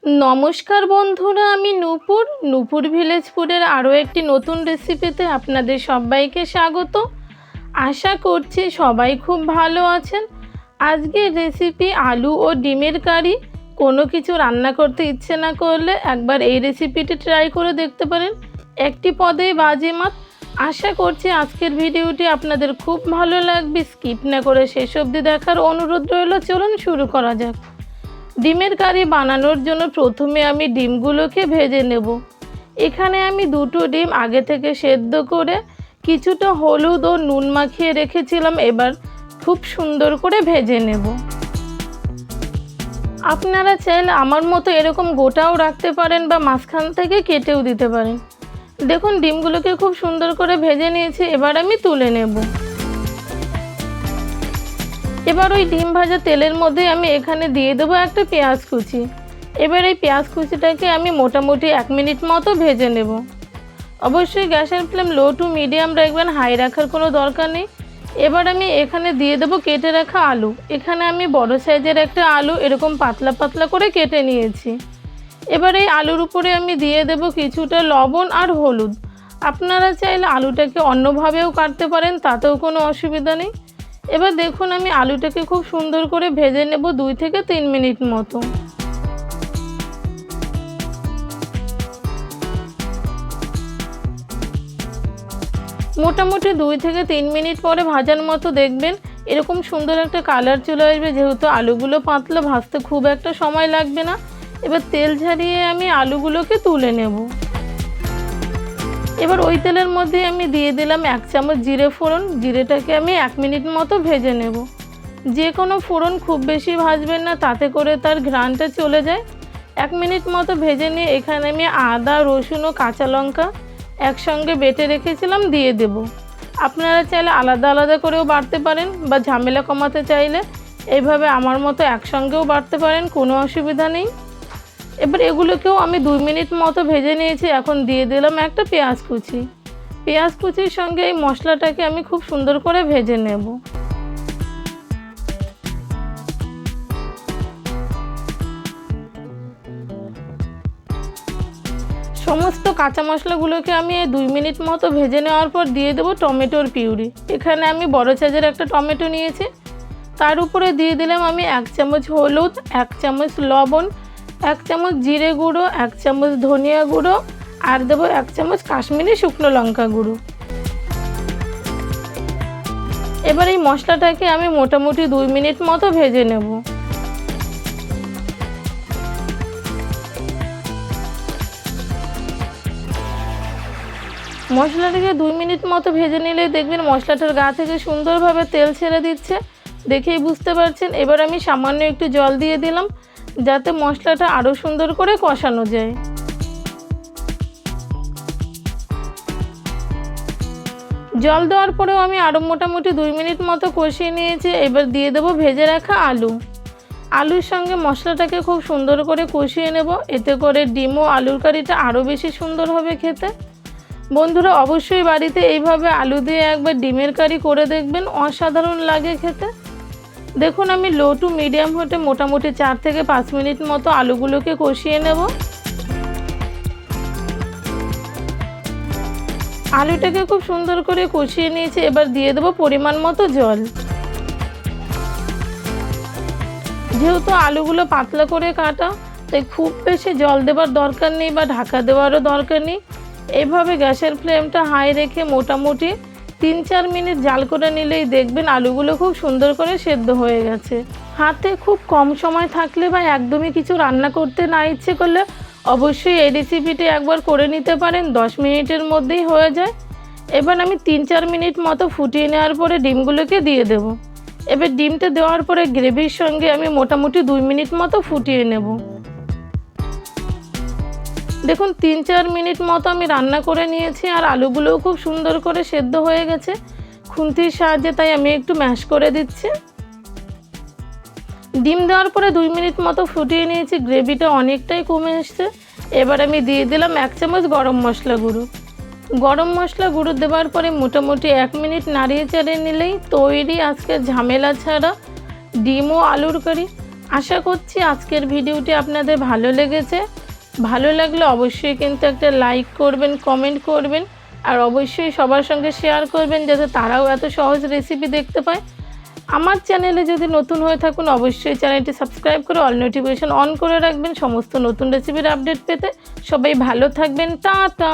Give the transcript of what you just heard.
নমস্কার বন্ধুরা, আমি নূপুর ভিলেজ ফুডের আরও একটি নতুন রেসিপিতে আপনাদের সবাইকে স্বাগত। আশা করছি সবাই খুব ভালো আছেন। আজকের রেসিপি আলু ও ডিমের কারি। কোনো কিছু রান্না করতে ইচ্ছে না করলে একবার এই রেসিপিটি ট্রাই করে দেখতে পারেন। একটি পদেই বাজিমাত। আশা করছি আজকের ভিডিওটি আপনাদের খুব ভালো লাগবে। স্কিপ না করে শেষ অবধি দেখার অনুরোধ রইল। চলুন শুরু করা যাক। ডিমের কারি বানানোর জন্য প্রথমে আমি ডিমগুলোকে ভেজে নেব। এখানে আমি দুটো ডিম আগে থেকে সেদ্ধ করে কিছুটা হলুদ ও নুন মাখিয়ে রেখেছিলাম। এবার খুব সুন্দর করে ভেজে নেব। আপনারা চাইলে আমার মতো এরকম গোটাও রাখতে পারেন বা মাঝখান থেকে কেটেও দিতে পারেন। দেখুন ডিমগুলোকে খুব সুন্দর করে ভেজে নিয়েছি। এবার আমি তুলে নেব। এবার ওই ডিম ভাজা তেলের মধ্যে আমি এখানে দিয়ে দেবো একটা পেঁয়াজ কুচি। এবার এই পেঁয়াজ কুচিটাকে আমি মোটামুটি 1 মিনিট মতো ভেজে নেব। অবশ্যই গ্যাসের ফ্লেম লো টু মিডিয়াম রাখবেন, হাই রাখার কোনো দরকার নেই। এবার আমি এখানে দিয়ে দেবো কেটে রাখা আলু। এখানে আমি বড় সাইজের একটা আলু এরকম পাতলা পাতলা করে কেটে নিয়েছি। এবার এই আলুর উপরে আমি দিয়ে দেবো কিছুটা লবণ আর হলুদ। আপনারা চাইলে আলুটাকে অন্যভাবেও কাটতে পারেন, তাতেও কোনো অসুবিধা নেই। এবার দেখুন আমি আলুটাকে খুব সুন্দর করে ভেজে নেব 2 থেকে 3 মিনিট মতো। মোটামুটি 2 থেকে 3 মিনিট পরে ভাজার মতো দেখবেন এরকম সুন্দর একটা কালার চলে আসবে। যেহেতু আলুগুলো পাতলা, ভাজতে খুব একটা সময় লাগবে না। এবার তেল ঝরিয়ে আমি আলুগুলোকে তুলে নেব। এবার ওই তেলের মধ্যে আমি দিয়ে দিলাম 1 চামচ জিরে ফোড়ন। জিরেটাকে আমি 1 মিনিট মতো ভেজে নেব। যে কোনো ফোড়ন খুব বেশি ভাজবেন না, তাতে করে তার ঘ্রাণটা চলে যায়। 1 মিনিট মতো ভেজে নিয়ে এখানে আমি আদা, রসুন ও কাঁচা লঙ্কা একসঙ্গে বেটে রেখেছিলাম দিয়ে দেব। আপনারা চাইলে আলাদা আলাদা করেও বাটতে পারেন বা ঝামেলা কমাতে চাইলে এইভাবে আমার মতো একসঙ্গেও বাটতে পারেন, কোনো অসুবিধা নেই। এবার এগুলোকেও আমি 2 মিনিট মতো ভেজে নিয়েছি। এখন দিয়ে দিলাম একটা পেঁয়াজ কুচি। পেঁয়াজ কুচির সঙ্গে এই মশলাটাকে আমি খুব সুন্দর করে ভেজে নেব। সমস্ত কাঁচা মশলাগুলোকে আমি 2 মিনিট মতো ভেজে নেওয়ার পর দিয়ে দেবো টমেটোর পিউরি। এখানে আমি বড় সাইজের একটা টমেটো নিয়েছি। তার উপরে দিয়ে দিলাম আমি 1 চামচ হলুদ, 1 চামচ লবণ, 1 চামচ জিরে গুঁড়ো, 1 চামচ ধনিয়া গুঁড়ো আর দেবো 1 চামচ কাশ্মীরি শুকনো লঙ্কা গুঁড়ো। এবার এই মশলাটাকে আমি মোটামুটি 2 মিনিট মতো ভেজে নেব। মশলাটাকে 2 মিনিট মতো ভেজে নিলে দেখবেন মশলাটার গা থেকে সুন্দরভাবে তেল ছেড়ে দিচ্ছে, দেখেই বুঝতে পারছেন। এবার আমি সামান্য একটু জল দিয়ে দিলাম যাতে মশলাটা আরও সুন্দর করে কষানো যায়। জল দেওয়ার পরেও আমি আরও মোটামুটি 2 মিনিট মতো কষিয়ে নিয়েছি। এবার দিয়ে দেবো ভেজে রাখা আলু। আলুর সঙ্গে মশলাটাকে খুব সুন্দর করে কষিয়ে নেব। এতে করে ডিম ও আলুর কারিটা আরও বেশি সুন্দর হবে খেতে। বন্ধুরা অবশ্যই বাড়িতে এইভাবে আলু দিয়ে একবার ডিমের কারি করে দেখবেন, অসাধারণ লাগে খেতে। দেখুন আমি লো টু মিডিয়াম হিটে মোটামুটি 4 থেকে 5 মিনিট মতো আলুগুলোকে কষিয়ে নেব। আলুটাকে খুব সুন্দর করে কষিয়ে নিয়েছি। এবার দিয়ে দেবো পরিমাণ মতো জল। যেহেতু আলুগুলো পাতলা করে কাটা, তাই খুব বেশি জল দেওয়ার দরকার নেই বা ঢাকা দেওয়ারও দরকার নেই। এইভাবে গ্যাসের ফ্লেমটা হাই রেখে মোটামুটি 3-4 মিনিট জাল করে নিলেই দেখবেন আলুগুলো খুব সুন্দর করে সেদ্ধ হয়ে গেছে। হাতে খুব কম সময় থাকলে বা একদমই কিছু রান্না করতে না ইচ্ছে করলে অবশ্যই এই রেসিপিটি একবার করে নিতে পারেন, 10 মিনিটের মধ্যেই হয়ে যায়। এবার আমি 3-4 মিনিট মতো ফুটিয়ে নেওয়ার পরে ডিমগুলোকে দিয়ে দেব। এবার ডিমটা দেওয়ার পরে গ্রেভির সঙ্গে আমি মোটামুটি 2 মিনিট মতো ফুটিয়ে নেব। দেখুন 3-4 মিনিট মতো আমি রান্না করে নিয়েছি আর আলুগুলোও খুব সুন্দর করে সেদ্ধ হয়ে গেছে খুন্তির সাহায্যে, তাই আমি একটু ম্যাশ করে দিচ্ছি। ডিম দেওয়ার পরে 2 মিনিট মতো ফুটিয়ে নিয়েছি, গ্রেভিটা অনেকটাই কমে এসছে। এবার আমি দিয়ে দিলাম 1 চামচ গরম মশলা গুঁড়ো। গরম মশলা গুঁড়ো দেওয়ার পরে মোটামুটি 1 মিনিট নাড়িয়ে চাড়িয়ে নিলেই তৈরি আজকে ঝামেলা ছাড়া ডিম ও আলুর কারি। আশা করছি আজকের ভিডিওটি আপনাদের ভালো লেগেছে। ভালো লাগলে অবশ্যই কিন্তু একটা লাইক করবেন, কমেন্ট করবেন, আর অবশ্যই সবার সঙ্গে শেয়ার করবেন যাতে তারাও এত সহজ রেসিপি দেখতে পায়। আমার চ্যানেলে যদি নতুন হয়ে থাকুন অবশ্যই চ্যানেলটি সাবস্ক্রাইব করে অল নোটিফিকেশন অন করে রাখবেন সমস্ত নতুন রেসিপির আপডেট পেতে। সবাই ভালো থাকবেন, টাটা।